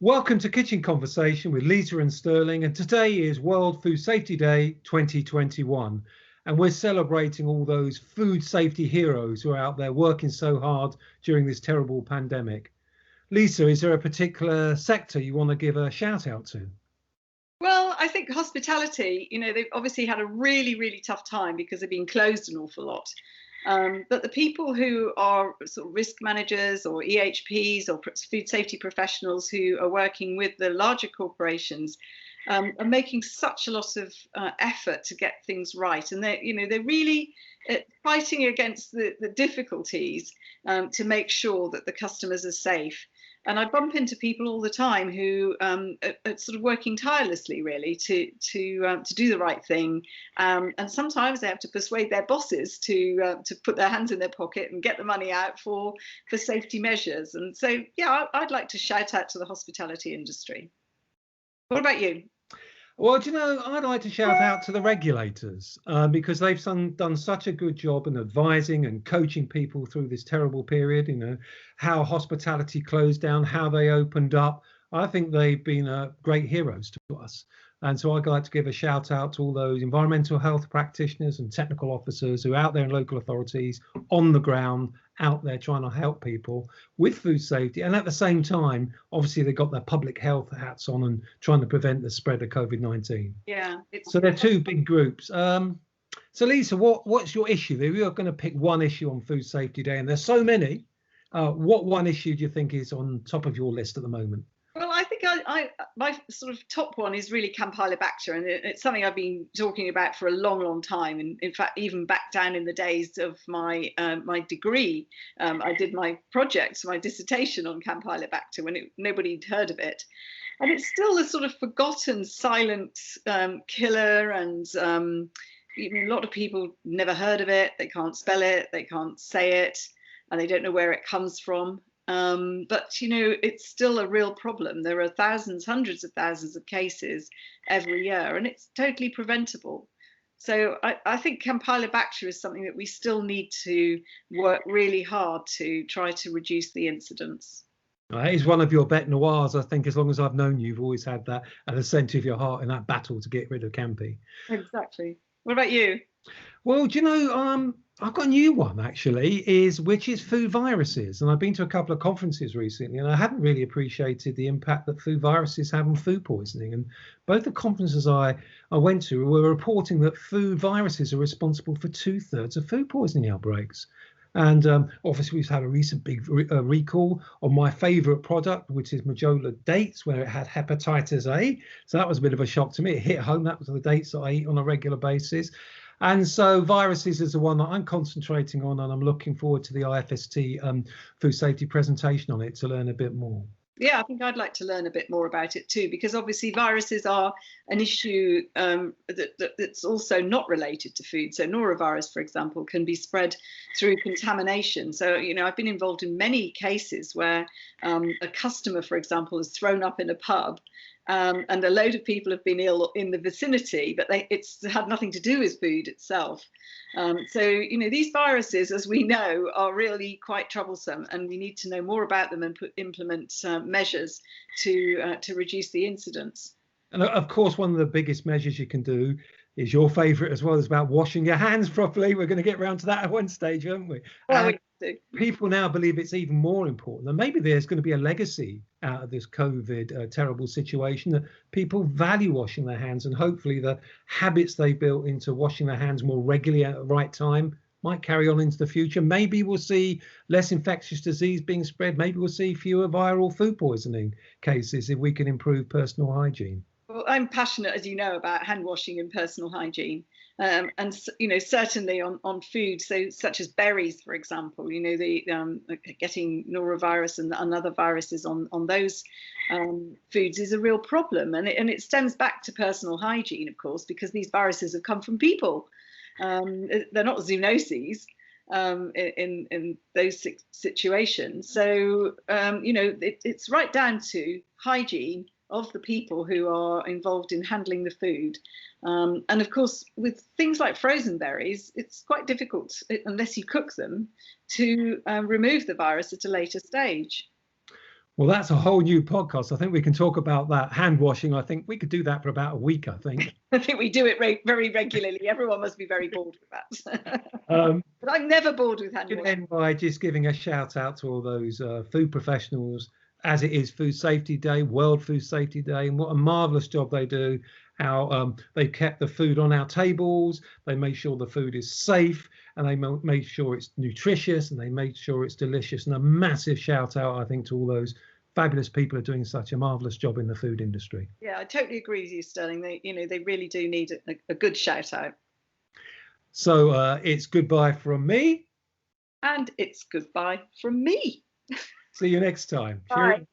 Welcome to Kitchen Conversation with Lisa and Sterling, and today is World Food Safety Day 2021, and we're celebrating all those food safety heroes who are out there working so hard during this terrible pandemic. Lisa, is there a particular sector you want to give a shout out to? Well, I think hospitality, they've obviously had a really, really tough time because they've been closed an awful lot. But the people who are sort of risk managers or EHPs or food safety professionals who are working with the larger corporations are making such a lot of effort to get things right. And they're really fighting against the difficulties to make sure that the customers are safe. And I bump into people all the time who are sort of working tirelessly, really, to do the right thing. And sometimes they have to persuade their bosses to put their hands in their pocket and get the money out for safety measures. And so, yeah, I'd like to shout out to the hospitality industry. What about you? Well, I'd like to shout out to the regulators because they've done such a good job in advising and coaching people through this terrible period, how hospitality closed down, how they opened up. I think they've been great heroes to us. And so I'd like to give a shout out to all those environmental health practitioners and technical officers who are out there in local authorities on the ground, out there trying to help people with food safety. And at the same time, obviously, they've got their public health hats on and trying to prevent the spread of COVID-19. Yeah. So they're two big groups. So Lisa, what's your issue? We are going to pick one issue on Food Safety Day, and there's so many. What one issue do you think is on top of your list at the moment? Well, I think my sort of top one is really Campylobacter, and it's something I've been talking about for a long, long time. And in fact, even back down in the days of my degree, I did my project, my dissertation on Campylobacter when nobody'd heard of it. And it's still a sort of forgotten, silent killer, and a lot of people never heard of it. They can't spell it, they can't say it, and they don't know where it comes from. But it's still a real problem. There are thousands, hundreds of thousands of cases every year, and it's totally preventable. So I think Campylobacter is something that we still need to work really hard to try to reduce the incidence. That is one of your bête noirs. I think as long as I've known you, you've always had that at the centre of your heart in that battle to get rid of Campy. Exactly. What about you? Well, I've got a new one actually, which is food viruses. And I've been to a couple of conferences recently, and I hadn't really appreciated the impact that food viruses have on food poisoning. And both the conferences I went to were reporting that food viruses are responsible for 2/3 of food poisoning outbreaks. And obviously, we've had a recent big recall on my favourite product, which is Majola dates, where it had hepatitis A. So that was a bit of a shock to me. It hit home. That was the dates that I eat on a regular basis. And so viruses is the one that I'm concentrating on, and I'm looking forward to the IFST food safety presentation on it to learn a bit more. Yeah, I think I'd like to learn a bit more about it too, because obviously viruses are an issue that's also not related to food. So norovirus, for example, can be spread through contamination. So, I've been involved in many cases where a customer, for example, has thrown up in a pub. And a load of people have been ill in the vicinity, but it's had nothing to do with food itself. So these viruses, as we know, are really quite troublesome, and we need to know more about them and implement measures to reduce the incidence. And of course, one of the biggest measures you can do is your favourite as well, is about washing your hands properly. We're going to get round to that at one stage, aren't we? Well, people now believe it's even more important, and maybe there's going to be a legacy out of this COVID terrible situation, that people value washing their hands, and hopefully the habits they built into washing their hands more regularly at the right time might carry on into the future. Maybe we'll see less infectious disease being spread. Maybe we'll see fewer viral food poisoning cases if we can improve personal hygiene. Well, I'm passionate, as you know, about hand washing and personal hygiene, and certainly on food, such as berries, for example. Getting norovirus and other viruses on those foods is a real problem, and it stems back to personal hygiene, of course, because these viruses have come from people. They're not zoonoses. In those situations, so it's right down to hygiene of the people who are involved in handling the food. And of course, with things like frozen berries, it's quite difficult, unless you cook them, to remove the virus at a later stage. Well, that's a whole new podcast. I think we can talk about that. Hand washing. I think we could do that for about a week, I think. I think we do it very regularly. Everyone must be very bored with that. But I'm never bored with hand washing. End by just giving a shout out to all those food professionals, as it is Food Safety Day, World Food Safety Day, and what a marvellous job they do. How they've kept the food on our tables, they make sure the food is safe, and they make sure it's nutritious, and they make sure it's delicious. And a massive shout out, I think, to all those fabulous people who are doing such a marvellous job in the food industry. Yeah, I totally agree with you, Sterling. They really do need a good shout out. So it's goodbye from me. And it's goodbye from me. See you next time. Bye. Cheers.